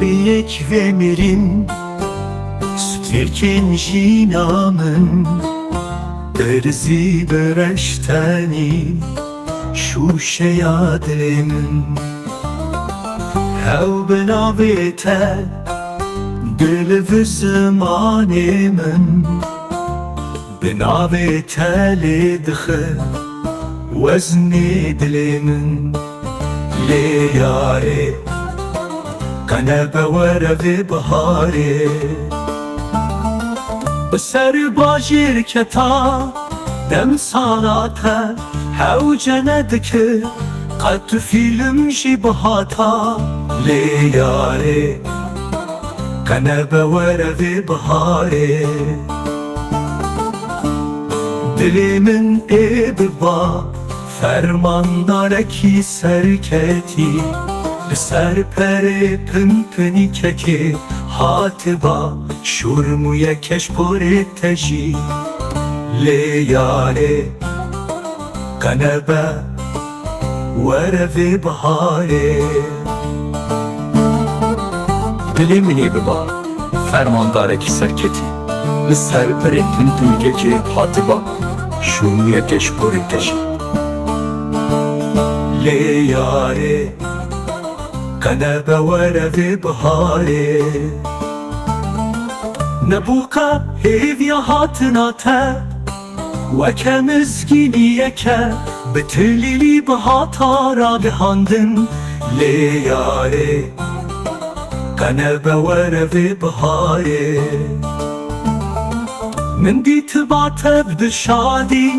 biyek ve mirin Stürken jinamın Derzi bereşteni Şuşe yadımın Hev benavete Gülü zamanımın Benavete lidhe Vezni dilimin Le yare Kanebe verevi bahare Beser bajir keta Dem sanata Hev cenedike Qat film jibhata Le yare Kanebe verevi bahare Dilimin ebba Fermandareki serketi Serpere pımpını keki Hatiba şurmuye keşpuri teji Le yare Kanebe Verevi bahare Dilimin ebba Fermandareki serketi Serpere pımpını keki Hatiba şurmuye keşpuri teji Le yare Kanebe verevi bahare Nebuka hevya hatına te Veke mizginiyeke Bitilili bahatara bihandın Le yare Kanebe verevi bahare Min ditibate bdişadi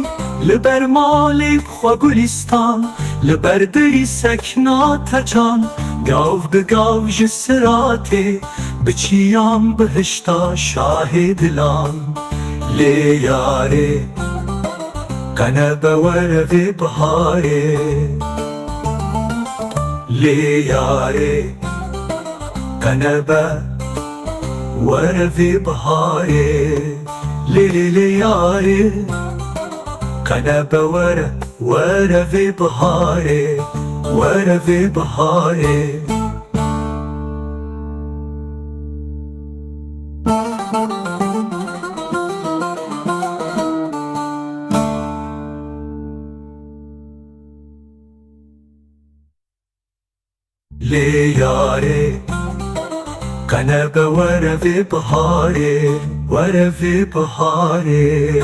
Liber malik xwe gulistan Liber diri seknate can Gav bi gav ji siratê Biçiyam bihişta şahê dilan Lê yarê Kanebe werevê biharê Lê yarê Kanebe werevê biharê Lê lê lê yarê Kanebe werevê biharê Werevê biharê Lê yarê Kanebe werevê biharê Werevê biharê